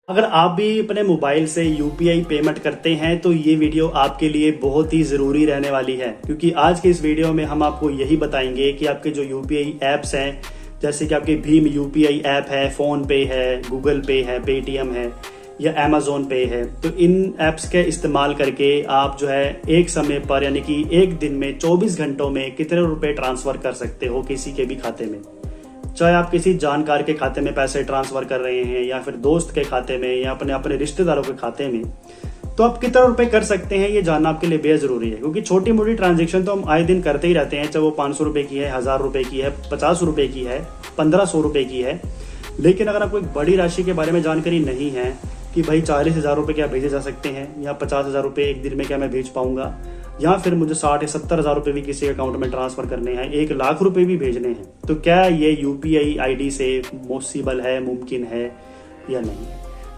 अगर आप भी अपने मोबाइल से यूपीआई पेमेंट करते हैं तो ये वीडियो आपके लिए बहुत ही ज़रूरी रहने वाली है, क्योंकि आज के इस वीडियो में हम आपको यही बताएंगे कि आपके जो यूपीआई ऐप्स हैं, जैसे कि आपके भीम यूपीआई ऐप है, फ़ोन पे है, गूगल पे है, पेटीएम है या अमेजोन पे है, तो इन ऐप्स के इस्तेमाल करके आप जो है एक समय पर यानी कि एक दिन में 24 घंटों में कितने रुपए ट्रांसफ़र कर सकते हो किसी के भी खाते में। चाहे आप किसी जानकार के खाते में पैसे ट्रांसफर कर रहे हैं या फिर दोस्त के खाते में या अपने अपने रिश्तेदारों के खाते में, तो आप कितना रुपए कर सकते हैं ये जानना आपके लिए बेहद जरूरी है। क्योंकि छोटी मोटी ट्रांजेक्शन तो हम आए दिन करते ही रहते हैं, चाहे वो 500 रुपए की है, 1000 रुपए की है, 50 रुपए की है, 1500 रुपए की है। लेकिन अगर आपको एक बड़ी राशि के बारे में जानकारी नहीं है कि भाई 40,000 रुपए क्या भेजे जा सकते हैं या 50,000 रुपए एक दिन में क्या मैं भेज पाऊंगा, या फिर मुझे 60 या 70,000 रुपए भी किसी अकाउंट में ट्रांसफर करने हैं, 1,00,000 रुपए भी भेजने हैं, तो क्या ये यूपीआई आईडी से पॉसिबल है, मुमकिन है या नहीं?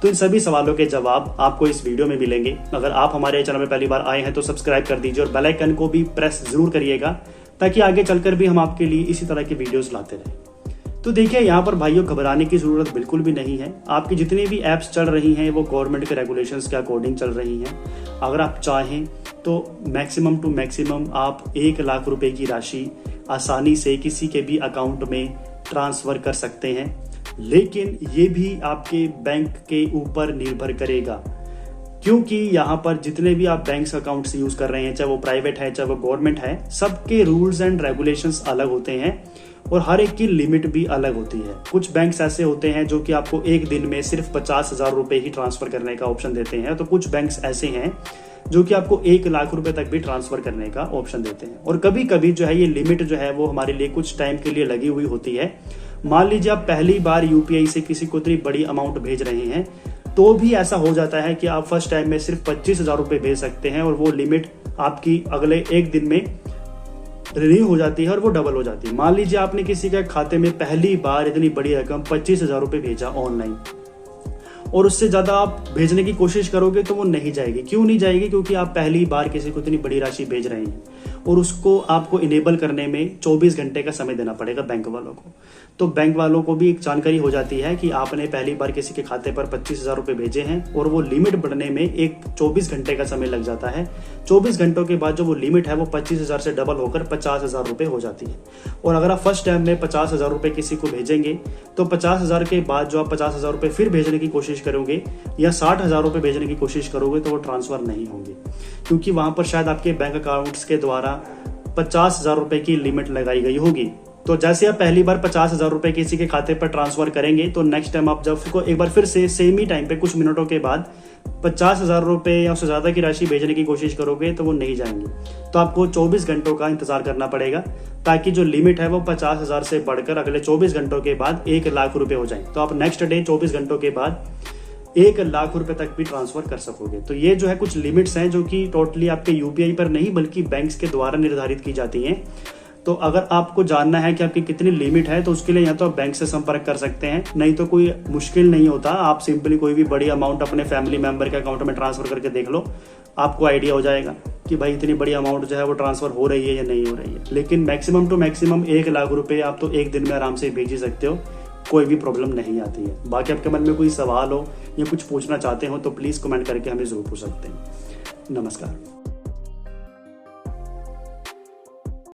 तो इन सभी सवालों के जवाब आपको इस वीडियो में मिलेंगे। अगर आप हमारे चैनल में पहली बार आए हैं तो सब्सक्राइब कर दीजिए और बेल आइकन को भी प्रेस जरूर करिएगा, ताकि आगे चलकर भी हम आपके लिए इसी तरह के वीडियोस लाते रहें। तो देखिए, यहाँ पर भाइयों घबराने की जरूरत बिल्कुल भी नहीं है। आपकी जितनी भी ऐप्स चल रही हैं वो गवर्नमेंट के रेगुलेशंस के अकॉर्डिंग चल रही हैं। अगर आप चाहें तो मैक्सिमम टू मैक्सिमम आप 1,00,000 रुपए की राशि आसानी से किसी के भी अकाउंट में ट्रांसफर कर सकते हैं, लेकिन ये भी आपके बैंक के ऊपर निर्भर करेगा। क्योंकि यहाँ पर जितने भी आप बैंक अकाउंट्स यूज कर रहे हैं, चाहे वो प्राइवेट है चाहे वो गवर्नमेंट है, सबके रूल्स एंड रेगुलेशंस अलग होते हैं और हर एक की लिमिट भी अलग होती है। कुछ बैंक्स ऐसे होते हैं जो कि आपको एक दिन में सिर्फ 50,000 रुपए ही ट्रांसफर करने का ऑप्शन देते हैं, तो कुछ बैंक्स ऐसे हैं जो कि आपको 1,00,000 रुपए तक भी ट्रांसफर करने का ऑप्शन देते हैं। और कभी कभी जो है ये लिमिट जो है वो हमारे लिए कुछ टाइम के लिए लगी हुई होती है। मान लीजिए आप पहली बार यूपीआई से किसी को इतनी बड़ी अमाउंट भेज रहे हैं, तो भी ऐसा हो जाता है कि आप फर्स्ट टाइम में सिर्फ 25,000 रुपए भेज सकते हैं और वो लिमिट आपकी अगले एक दिन में रिन्यू हो जाती है और वो डबल हो जाती है। मान लीजिए आपने किसी के खाते में पहली बार इतनी बड़ी रकम 25,000 रुपए भेजा ऑनलाइन, और उससे ज्यादा आप भेजने की कोशिश करोगे तो वो नहीं जाएगी। क्यों नहीं जाएगी? क्योंकि आप पहली बार किसी को इतनी बड़ी राशि भेज रहे हैं और उसको आपको इनेबल करने में 24 घंटे का समय देना पड़ेगा बैंक वालों को। तो बैंक वालों को भी एक जानकारी हो जाती है कि आपने पहली बार किसी के खाते पर 25,000 रुपए भेजे हैं और वो लिमिट बढ़ने में एक 24 घंटे का समय लग जाता है। 24 घंटों के बाद जो वो लिमिट है वो 25,000 से डबल होकर 50,000 रुपए हो जाती है। और अगर आप फर्स्ट टाइम में 50,000 रुपए किसी को भेजेंगे तो 50,000 के बाद जो आप 50,000 रुपए फिर भेजने की कोशिश करोगे या 60,000 रुपए भेजने की कोशिश करोगे तो वो ट्रांसफर नहीं होंगे, क्योंकि वहां पर शायद आपके बैंक अकाउंट्स के द्वारा 50,000 रुपए की लिमिट लगाई गई होगी। तो जैसे आप पहली बार 50,000 रुपए किसी के खाते पर ट्रांसफर करेंगे तो नेक्स्ट टाइम आप जब को एक बार फिर से सेम ही टाइम पे कुछ मिनटों के बाद 50,000 रुपए या उससे ज्यादा की राशि भेजने की कोशिश करोगे तो वो नहीं जाएंगे। तो आपको 24 घंटों का इंतजार करना पड़ेगा, ताकि जो लिमिट है वो 50,000 से बढ़कर अगले 24 घंटों के बाद 1,00,000 रुपए हो जाए। तो आप नेक्स्ट डे 24 घंटों के बाद 1,00,000 रुपए तक भी ट्रांसफर कर सकोगे। तो ये जो है कुछ लिमिट्स हैं जो कि टोटली आपके यूपीआई पर नहीं बल्कि बैंक्स के द्वारा निर्धारित की जाती हैं। तो अगर आपको जानना है कि आपकी कितनी लिमिट है तो उसके लिए या तो आप बैंक से संपर्क कर सकते हैं, नहीं तो कोई मुश्किल नहीं होता। आप सिंपली कोई भी बड़ी अमाउंट अपने फैमिली मेंबर के अकाउंट में ट्रांसफर करके देख लो, आपको आइडिया हो जाएगा कि भाई इतनी बड़ी अमाउंट जो है वो ट्रांसफर हो रही है या नहीं हो रही है। लेकिन मैक्सिमम टू मैक्सिमम 1,00,000 रुपए आप तो एक दिन में आराम से भेज ही सकते हो, कोई भी प्रॉब्लम नहीं आती है। बाकी आपके मन में कोई सवाल हो या कुछ पूछना चाहते हो तो प्लीज कमेंट करके हमें जरूर पूछ सकते हैं। नमस्कार।